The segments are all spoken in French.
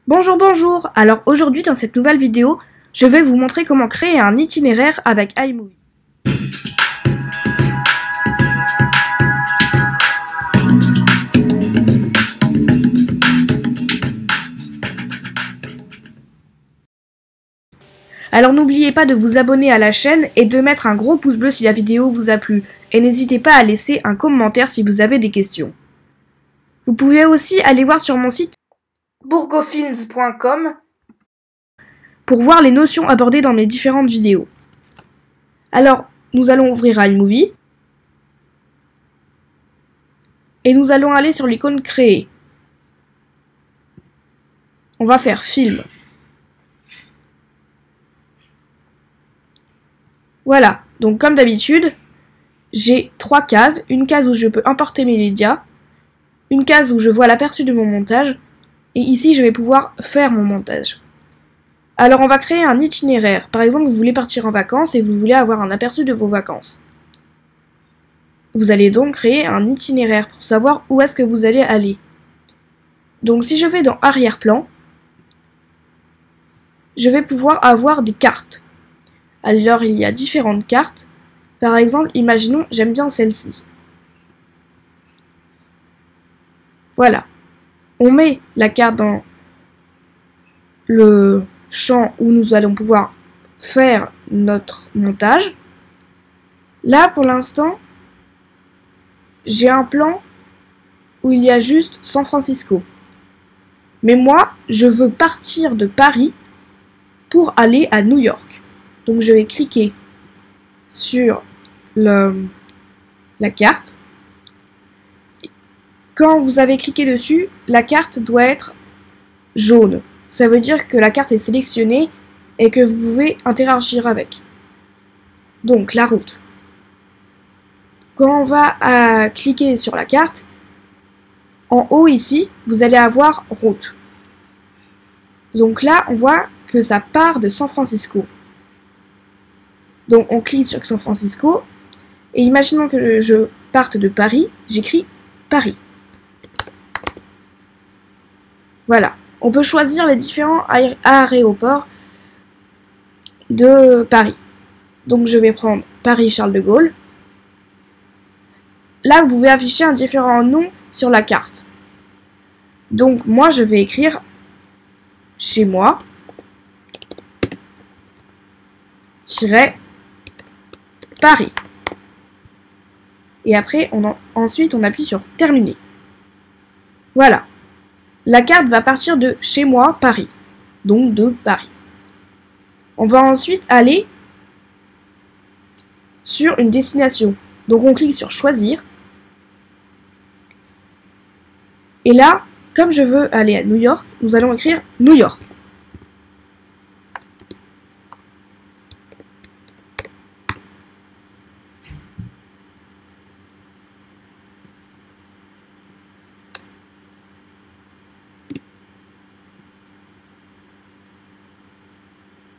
Bonjour, bonjour! Alors aujourd'hui dans cette nouvelle vidéo, je vais vous montrer comment créer un itinéraire avec iMovie. Alors n'oubliez pas de vous abonner à la chaîne et de mettre un gros pouce bleu si la vidéo vous a plu. Et n'hésitez pas à laisser un commentaire si vous avez des questions. Vous pouvez aussi aller voir sur mon site bourgofilms.com pour voir les notions abordées dans mes différentes vidéos. Alors, nous allons ouvrir iMovie et nous allons aller sur l'icône créer. On va faire film. Voilà, donc comme d'habitude, j'ai 3 cases. Une case où je peux importer mes médias, une case où je vois l'aperçu de mon montage, et ici je vais pouvoir faire mon montage. Alors on va créer un itinéraire. Par exemple, vous voulez partir en vacances et vous voulez avoir un aperçu de vos vacances. Vous allez donc créer un itinéraire pour savoir où est-ce que vous allez aller. Donc si je vais dans arrière-plan, je vais pouvoir avoir des cartes. Alors il y a différentes cartes. Par exemple, imaginons, j'aime bien celle-ci. Voilà. On met la carte dans le champ où nous allons pouvoir faire notre montage. Là, pour l'instant, j'ai un plan où il y a juste San Francisco. Mais moi, je veux partir de Paris pour aller à New York. Donc je vais cliquer sur la carte. Quand vous avez cliqué dessus, la carte doit être jaune. Ça veut dire que la carte est sélectionnée et que vous pouvez interagir avec. Donc la route. Quand on va cliquer sur la carte, en haut ici, vous allez avoir route. Donc là, on voit que ça part de San Francisco. Donc on clique sur San Francisco et imaginons que je parte de Paris, j'écris Paris. Voilà. On peut choisir les différents aéroports de Paris. Donc je vais prendre Paris-Charles de Gaulle. Là, vous pouvez afficher un différent nom sur la carte. Donc moi, je vais écrire chez moi Paris. Et après, ensuite, on appuie sur terminer. Voilà. La carte va partir de chez moi, Paris. Donc de Paris. On va ensuite aller sur une destination. Donc on clique sur choisir. Et là, comme je veux aller à New York, nous allons écrire New York.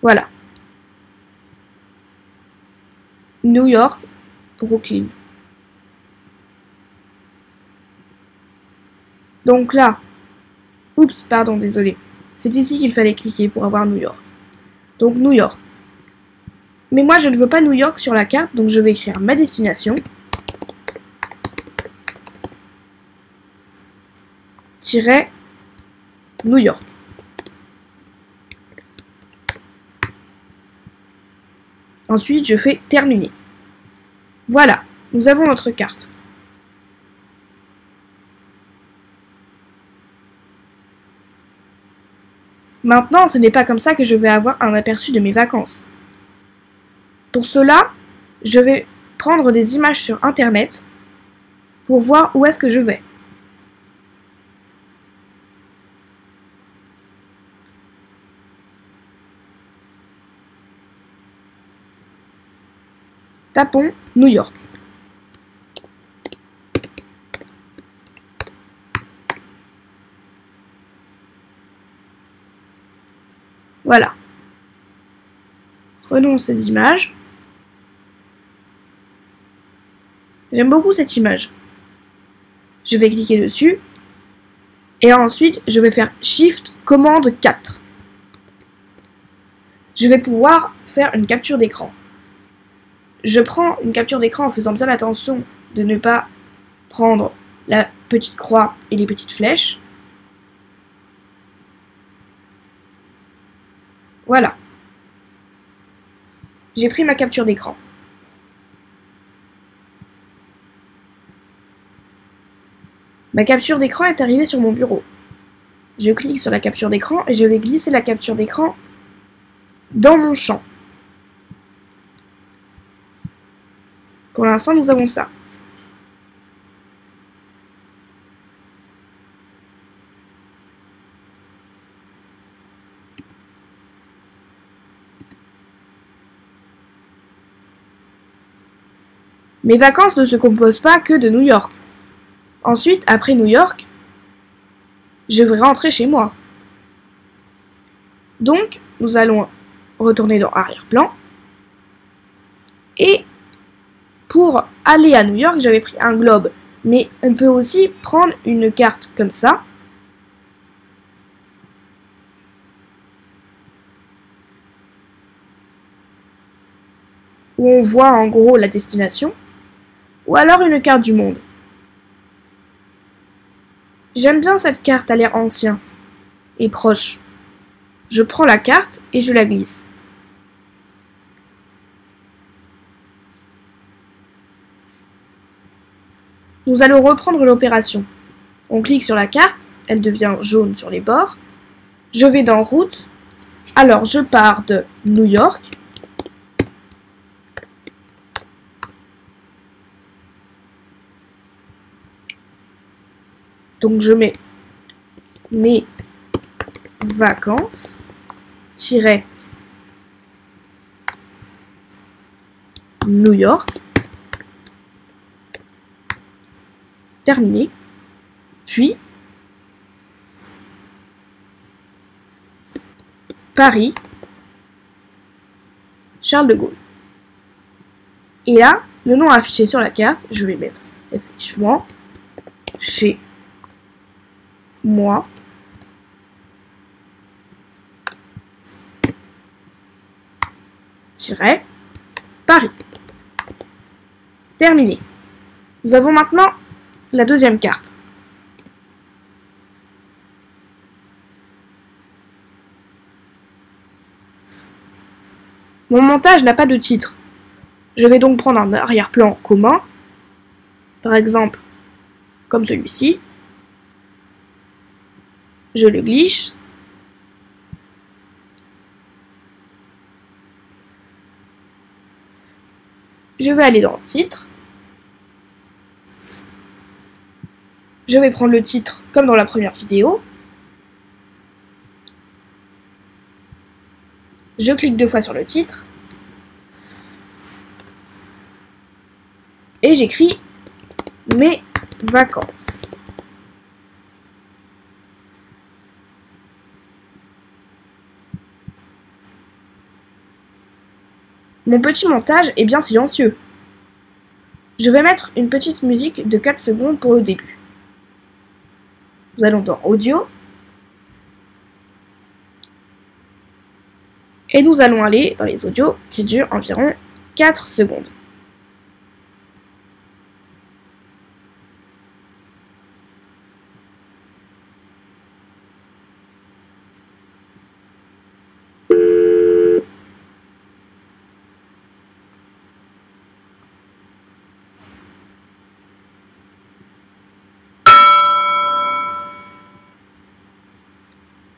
Voilà. New York, Brooklyn. Donc là, oups, pardon, désolé. C'est ici qu'il fallait cliquer pour avoir New York. Donc New York. Mais moi, je ne veux pas New York sur la carte, donc je vais écrire ma destination. New York. Ensuite, je fais terminer. Voilà, nous avons notre carte. Maintenant, ce n'est pas comme ça que je vais avoir un aperçu de mes vacances. Pour cela, je vais prendre des images sur Internet pour voir où est-ce que je vais. Tapons New York. Voilà. Prenons ces images. J'aime beaucoup cette image. Je vais cliquer dessus. Et ensuite, je vais faire Shift commande 4. Je vais pouvoir faire une capture d'écran. Je prends une capture d'écran en faisant bien attention de ne pas prendre la petite croix et les petites flèches. Voilà. J'ai pris ma capture d'écran. Ma capture d'écran est arrivée sur mon bureau. Je clique sur la capture d'écran et je vais glisser la capture d'écran dans mon champ. Pour l'instant, nous avons ça. Mes vacances ne se composent pas que de New York. Ensuite, après New York, je vais rentrer chez moi. Donc, nous allons retourner dans arrière-plan. Et pour aller à New York, j'avais pris un globe. Mais on peut aussi prendre une carte comme ça. Où on voit en gros la destination. Ou alors une carte du monde. J'aime bien cette carte, elle a l'air ancien et proche. Je prends la carte et je la glisse. Nous allons reprendre l'opération. On clique sur la carte, elle devient jaune sur les bords. Je vais dans route. Alors je pars de New York. Donc je mets mes vacances New York. Terminé. Puis Paris, Charles de Gaulle. Et là, le nom affiché sur la carte, je vais mettre effectivement chez moi. Paris. Terminé. Nous avons maintenant la deuxième carte. Mon montage n'a pas de titre. Je vais donc prendre un arrière-plan commun, par exemple comme celui-ci. Je le glisse. Je vais aller dans le titre. Je vais prendre le titre comme dans la première vidéo. Je clique 2 fois sur le titre. Et j'écris mes vacances. Mon petit montage est bien silencieux. Je vais mettre une petite musique de 4 secondes pour le début. Nous allons dans Audio. Et nous allons aller dans les audios qui durent environ 4 secondes.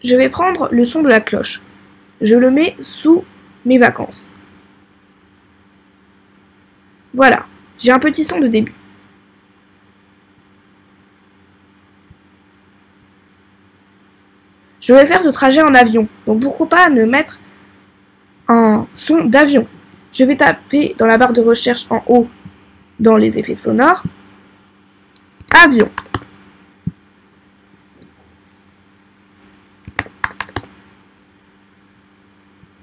Je vais prendre le son de la cloche. Je le mets sous mes vacances. Voilà, j'ai un petit son de début. Je vais faire ce trajet en avion, donc pourquoi pas ne mettre un son d'avion. Je vais taper dans la barre de recherche en haut, dans les effets sonores, avion.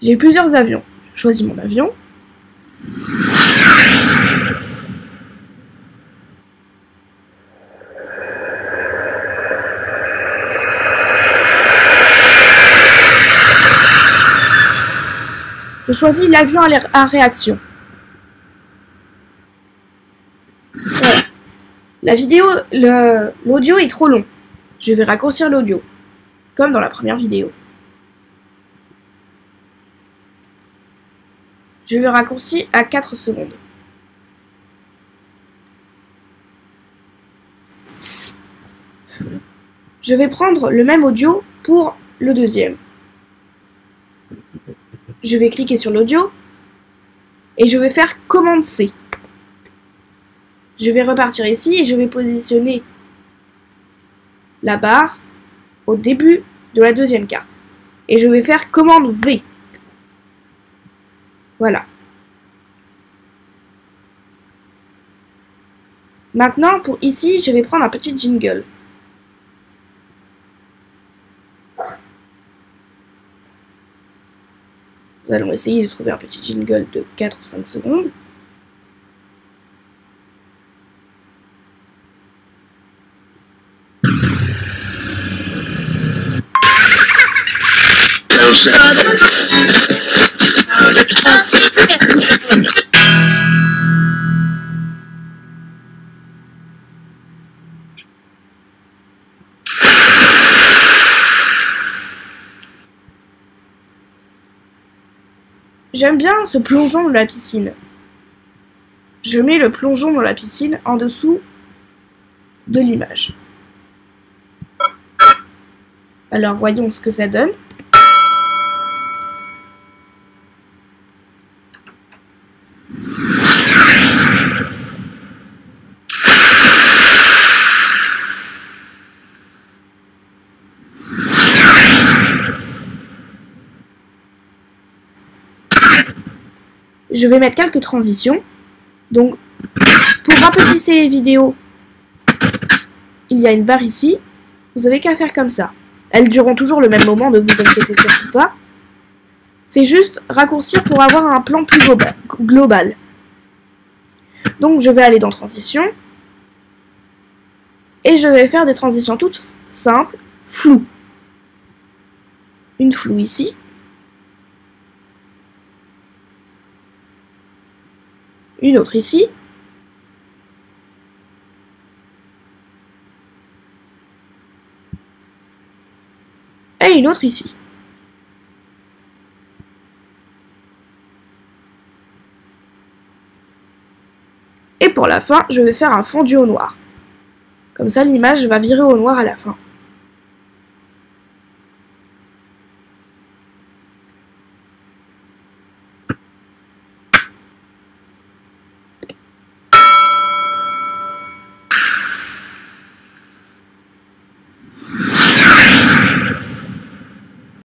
J'ai plusieurs avions. Je choisis mon avion. Je choisis l'avion à réaction. Voilà. La vidéo, l'audio est trop long. Je vais raccourcir l'audio, comme dans la première vidéo. Je le raccourcis à 4 secondes. Je vais prendre le même audio pour le deuxième. Je vais cliquer sur l'audio et je vais faire commande C. Je vais repartir ici et je vais positionner la barre au début de la deuxième carte. Et je vais faire commande V. Voilà. Maintenant, pour ici, je vais prendre un petit jingle. Nous allons essayer de trouver un petit jingle de 4 ou 5 secondes. J'aime bien ce plongeon de la piscine. Je mets le plongeon dans la piscine en dessous de l'image. Alors voyons ce que ça donne. Je vais mettre quelques transitions. Donc, pour rapetisser les vidéos, il y a une barre ici. Vous avez qu'à faire comme ça. Elles dureront toujours le même moment, ne vous inquiétez surtout pas. C'est juste raccourcir pour avoir un plan plus global. Donc, je vais aller dans Transition. Et je vais faire des transitions toutes simples, floues. Une floue ici. Une autre ici. Et une autre ici. Et pour la fin, je vais faire un fondu au noir. Comme ça, l'image va virer au noir à la fin.